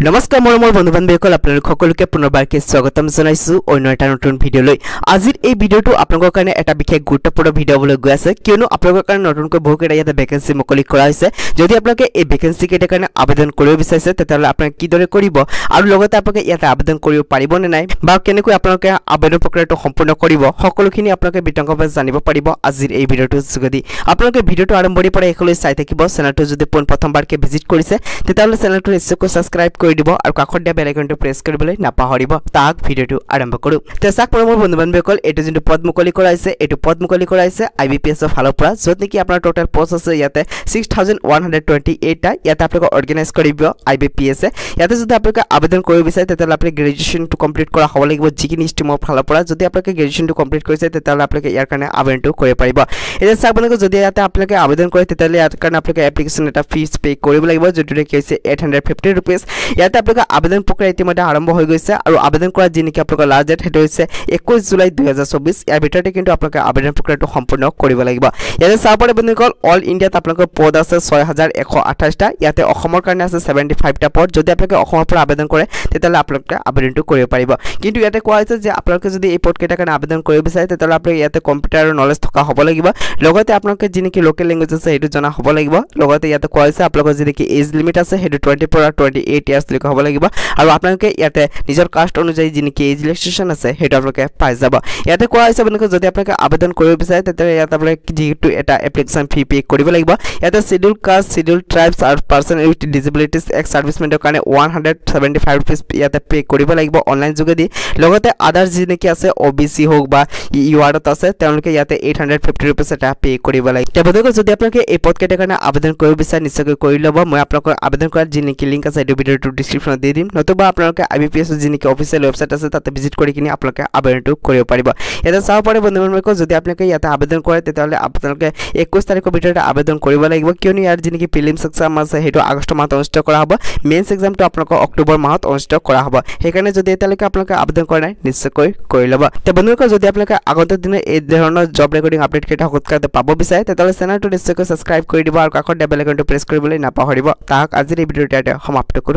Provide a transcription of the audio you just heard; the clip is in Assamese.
নমস্কাৰ মৰমৰ বন্ধু বান্ধৱীসকল আপোনালোক সকলোকে পুনৰবাৰকৈ স্বাগতম জনাইছো অন্য এটা নতুন ভিডিঅ'লৈ। আজিৰ এই ভিডিঅ'টো আপোনালোকৰ কাৰণে এটা বিশেষ গুৰুত্বপূৰ্ণ ভিডিঅ' হ'বলৈ গৈ আছে, কিয়নো আপোনালোকৰ কাৰণে নতুনকৈ বহুকেইটা ইয়াতে ভেকেন্সি মুকলি কৰা হৈছে। যদি আপোনালোকে এই ভেকেন্সি কেইটাৰ কাৰণে আবেদন কৰিব বিচাৰিছে তেতিয়াহ'লে আপোনালোকে কিদৰে কৰিব আৰু লগতে আপোনালোকে ইয়াতে আবেদন কৰিব পাৰিব নে নাই বা কেনেকৈ আপোনালোকে আবেদন প্ৰক্ৰিয়াটো সম্পূৰ্ণ কৰিব সকলোখিনি আপোনালোকে বিতংভাৱে জানিব পাৰিব আজিৰ এই ভিডিঅ'টোৰ যোগেদি। আপোনালোকে ভিডিঅ'টো আৰম্ভণিৰ পৰা শেষলৈ চাই থাকিব। চেনেলটো যদি প্ৰথমবাৰকৈ ভিজিট কৰিছে তেতিয়াহ'লে চেনেলটো নিশ্চয়কৈ ছাবস্ক্ৰাইব কৰি দিব আৰু কাষত দিয়া বেল আইকনটো প্ৰেছ কৰিবলৈ নাপাহৰিব। তাক ভিডিঅ'টো আৰম্ভ কৰোঁ। চাওক মোৰ বন্ধু বান্ধৱীসকল, এইটো যোনটো পদ মুকলি কৰা হৈছে এইটো পদ মুকলি কৰা হৈছে IBPS ৰ ফালৰ পৰা, য'ত নেকি আপোনাৰ টোটেল পোষ্ট আছে ইয়াতে 6128টা। ইয়াতে আপোনালোকে অৰ্গেনাইজ কৰিব IBPS এ। ইয়াতে যদি আপোনালোকে আবেদন কৰিব বিচাৰে তেতিয়াহ'লে আপুনি গ্ৰেজুৱেশ্যনটো কমপ্লিট কৰা হ'ব লাগিব যিখিনি ষ্ট্ৰীমৰ ফালৰ পৰা। যদি আপোনালোকে গ্ৰেজুৱেশ্যনটো কমপ্লিট কৰিছে তেতিয়াহ'লে আপোনালোকে ইয়াৰ কাৰণে আবেদনটো কৰিব পাৰিব। এতিয়া চাওক আপোনালোকে যদি ইয়াতে আপোনালোকে আবেদন কৰে তেতিয়াহ'লে ইয়াৰ কাৰণে আপোনালোকে এপ্লিকেশ্যন এটা ফিজ পে' কৰিব লাগিব, যিটো নেকি হৈছে 850 rupees। ইয়াতে আপোনালোকে আবেদন প্ৰক্ৰিয়া ইতিমধ্যে আৰম্ভ হৈ গৈছে আৰু আবেদন কৰা যি নেকি আপোনালোকৰ লাষ্ট ডেট সেইটো হৈছে 21 জুলাই 2024। ইয়াৰ ভিতৰতে কিন্তু আপোনালোকে আবেদন প্ৰক্ৰিয়াটো সম্পূৰ্ণ কৰিব লাগিব। ইয়াতে চাব পাৰে বন্ধুসকল, অল ইণ্ডিয়াত আপোনালোকৰ পদ আছে 6128টা। ইয়াতে অসমৰ কাৰণে আছে 75টা পদ। যদি আপোনালোকে অসমৰ পৰা আবেদন কৰে তেতিয়াহ'লে আপোনালোকে আবেদনটো কৰিব পাৰিব। কিন্তু ইয়াতে কোৱা হৈছে যে আপোনালোকে যদি এই পদকেইটাৰ কাৰণে আবেদন কৰিব বিচাৰে তেতিয়াহ'লে আপোনালোকে ইয়াতে কম্পিউটাৰৰ নলেজ থকা হ'ব লাগিব, লগতে আপোনালোকে যি নেকি লোকেল লেংগুৱেজ আছে সেইটো জনা হ'ব লাগিব। লগতে ইয়াতে কোৱা হৈছে আপোনালোকৰ যি নেকি এজ লিমিট আছে সেইটো 20 পৰা 28 ইয়াৰ্ছ লৈকে হ'ব লাগিব আৰু আপোনালোকে ইয়াতে নিজৰ কাষ্ট অনুযায়ী যি নেকি এজ ৰিলেক্সেশ্যন আছে সেইটো আপোনালোকে পাই যাব। ইয়াতে কোৱা হৈছে আপোনালোকে যদি আপোনালোকে আবেদন কৰিব বিচাৰে তেতিয়াহ'লে ইয়াতে আপোনালোকে যিহেতু এটা এপ্লিকেশ্যন ফি পে' কৰিব লাগিব। ইয়াতে শিডিউল কাষ্ট, শিডিউল ট্ৰাইবছ আৰু পাৰ্চন উইথ ডিজেবিলিটিজ এক্স ছাৰ্ভিচমেণ্টৰ কাৰণে 175 rupees ইয়াতে পে' কৰিব লাগিব অনলাইন যোগেদি। লগতে আদাৰ যি নেকি আছে OBC হওক বা URত আছে তেওঁলোকে ইয়াতে 850 rupees এটা পে' কৰিব লাগিব। বন্ধুসকল, যদি আপোনালোকে এই পদকেইটাৰ কাৰণে আবেদন কৰিব বিচাৰে নিশ্চয়কৈ কৰি ল'ব। মই আপোনালোকৰ আবেদন কৰাৰ যি নেকি লিংক আছে এইটো ভিডিঅ'টোৰ ডিছক্ৰিপশ্যনত দি দিম, নতুবা আপোনালোকে IBPS যি নেকি অফিচিয়েল ৱেবছাইট আছে তাতে ভিজিট কৰি কিনে আপোনালোকে আবেদনটো কৰিব পাৰিব। ইয়াতে চাব পাৰে বন্ধু বান্ধৱীসকল, যদি আপোনালোকে ইয়াতে আবেদন কৰে তেতিয়াহ'লে আপোনালোকে 21 তাৰিখৰ ভিতৰতে আবেদন কৰিব লাগিব, কিয়নো ইয়াৰ যি নেকি প্ৰিলিমছ এক্সাম আছে সেইটো আগষ্ট মাহত অনুষ্ঠিত কৰা হ'ব। মেইনছ এক্সামটো আপোনালোকৰ অক্টোবৰ মাহত অনুষ্ঠিত কৰা হ'ব। সেইকাৰণে যদি এতিয়ালৈকে আপোনালোকে আবেদন কৰা নাই নিশ্চয়কৈ কৰি ল'ব। বন্ধুসকল, যদি আপোনালোকে আগন্তুক দিনত এই ধৰণৰ জব ৰেকৰ্ডিং আপডেট কেইটা সোনকালে পাব বিচাৰে তেতিয়াহ'লে চেনেলটো নিশ্চয়কৈ ছাবস্ক্ৰাইব কৰি দিব আৰু কাষত দিয়া বেল আইকনটো প্ৰেছ কৰিবলৈ নাপাহৰিব। তাক আজিৰ এই ভিডিঅ'টো ইয়াতে সমাপ্ত কৰোঁ।